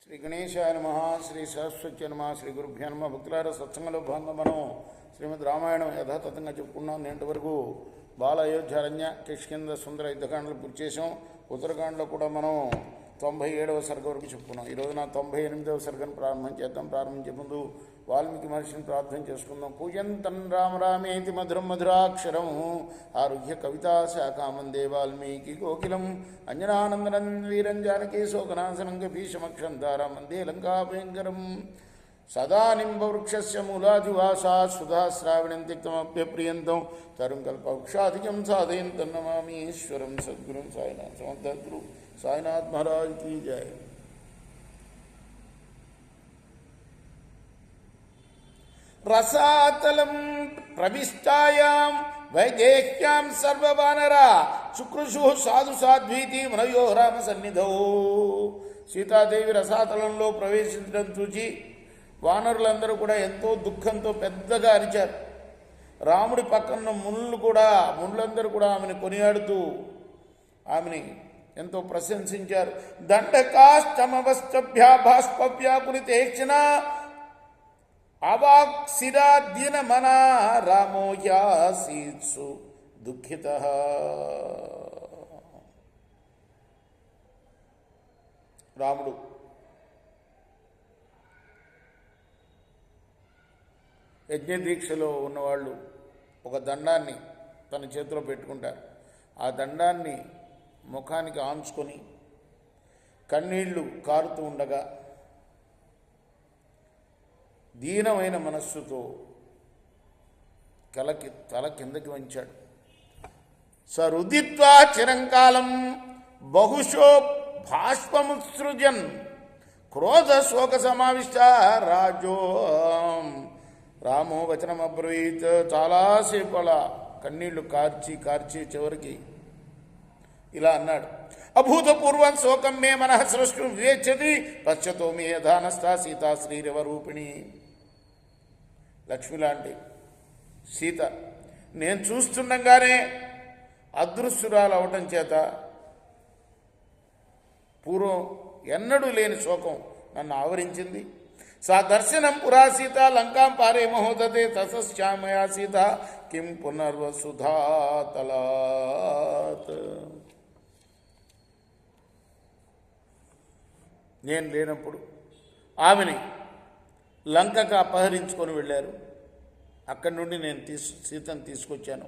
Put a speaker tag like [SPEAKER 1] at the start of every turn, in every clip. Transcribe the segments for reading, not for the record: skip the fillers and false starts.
[SPEAKER 1] శ్రీ గణేశాయ నమః. శ్రీ సరస్వతి నమః. శ్రీ గురుభ్యో నమః. భక్తులారా, సత్సంగంలో భాగంగా మనం శ్రీమద్ రామాయణం యథాతథంగా చెప్పుకున్నాం. నేటి వరకు బాల అయోధ్యారణ్య కిష్కింద సుందర యుద్ధకాండలు పూర్తి చేసాం. ఉత్తరకాండలో కూడా మనం 97వ సర్గ వరకు చెప్పుకున్నాం. ఈరోజు 98వ సర్గను ప్రారంభం చేద్దాం. ప్రారంభించే ముందు వాల్మీకి మహర్షిని ప్రార్థన చేసుకుందాం. పూజంతం రామ రామేతి మధురం మధురాక్షరం ఆరుహ్య కవితా శాఖామందే వాల్మీకి కోకిలం అంజనానందనం వీరం జానకీ శోకనాశనం భీషమక్షం తారామందే లంకాభయంకరం సదా నింబవృక్షస్య మూలాదివాసా సుధాశ్రావణం తిక్తమప్యప్రియంతం తరుం కల్పవృక్షాధికం సాధయంతం నమామి ఈశ్వరం సద్గురుం సాయినాథ్ సమర్థగురు సాయినాథ్ మహారాజ్ కీ జయ. రసాతలం ప్రవిష్టాయాం వైదేహ్యాం సర్వవానరా శుక్రుషు సాధు సాధ్వీతి మనయో రామ సన్నిధౌ. సీతాదేవి రసాతలంలో ప్రవేశించడం చూచి వానరులందరూ కూడా ఎంతో దుఃఖంతో పెద్దగా అరిచారు. రాముడి పక్కన ముళ్ళందరూ కూడా ఆమెను కొనియాడుతూ ఆమెని ఎంతో ప్రశంసించారు. దండకాష్టమవస్తభ్యా బాష్పవ్యాకులితేక్షణ అవాక్సిరాద్యన మనా రామోయాసీత్సు దుఃఖిత. రాముడు యజ్ఞదీక్షలో ఉన్నవాళ్ళు ఒక దండాన్ని తన చేతిలో పెట్టుకుంటారు. ఆ దండాన్ని ముఖానికి ఆంచుకొని కన్నీళ్లు కారుతూ ఉండగా దీనమైన మనస్సుతో తల కిందకి వంచాడు. సరుదిత్వా చిరంకాలం బహుశో భాష్పముత్సృజన్ క్రోధ శోక సమావిష్ట రాజో రామో వచనం అబ్రవీత్. చాలాసేపు అలా కన్నీళ్లు కార్చి చివరికి ఇలా అన్నాడు. అభూతపూర్వం శోకం మే మనః సృష్టి వివేచతి పశ్చతో మే యథానస్థా సీతా శ్రీరవరూపిణి. లక్ష్మి లాంటి సీత నేను చూస్తుండగానే అదృశ్యురాలు అవటం చేత పూర్వం ఎన్నడూ లేని శోకం నన్ను ఆవరించింది. సా దర్శనం పురా సీత లంకాం పారే మహోదతే తసశ్యామయా సీత కిం పునర్వసుధాతలాత్. నేను లేనప్పుడు ఆమెని లంకకు అపహరించుకొని వెళ్ళారు. అక్కడి నుండి నేను సీతను తీసుకొచ్చాను.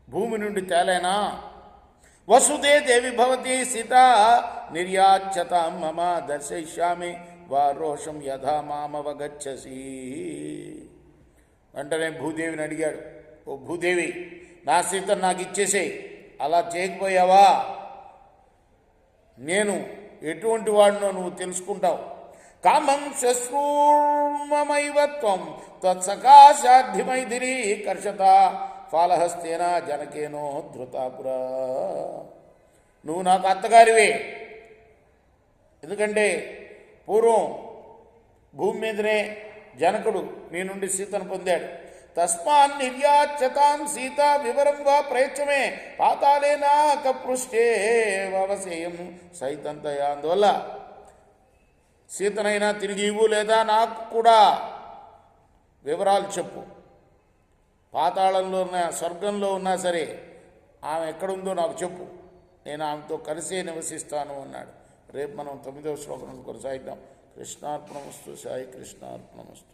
[SPEAKER 1] భూమి నుండి తేలైనా వసుదే దేవి భవతి సీత నిర్యాచ్యతాం మమ దర్శయిష్యామి వారోషం యథా మామవగచ్చసి. వెంటనే భూదేవిని అడిగాడు, ఓ భూదేవి, నా సీతను నాకు ఇచ్చేసేయి. అలా చేయకపోయావా నేను ఎటువంటి వాడినో నువ్వు తెలుసుకుంటావు. కామం శశ్రూర్మమైవత్వం తత్సకాశాధ్యమైదిరి కర్షత ఫాలహస్తేన జనకేనో ధృతాపురా. నువ్వు నాకు అత్తగారివే. ఎందుకంటే పూర్వం భూమి మీదనే జనకుడు నీ నుండి సీతను పొందాడు. తస్మాన్ నిర్యాచ్యతాం సీత వివరం వా ప్రయత్నమే పాతాళేనా కపృష్టే వవసేయం సైతంతయా. అందువల్ల సీతనైనా తిరిగి ఇవ్వు, లేదా నాకు కూడా వివరాలు చెప్పు. పాతాళంలో ఉన్నా స్వర్గంలో ఉన్నా సరే ఆమె ఎక్కడుందో నాకు చెప్పు, నేను ఆమెతో కలిసే నివసిస్తాను అన్నాడు. రేపు మనం 9వ శ్లోకం కొనసాగిద్దాం. కృష్ణార్పణమస్తు. సాయి కృష్ణార్పణమస్తు.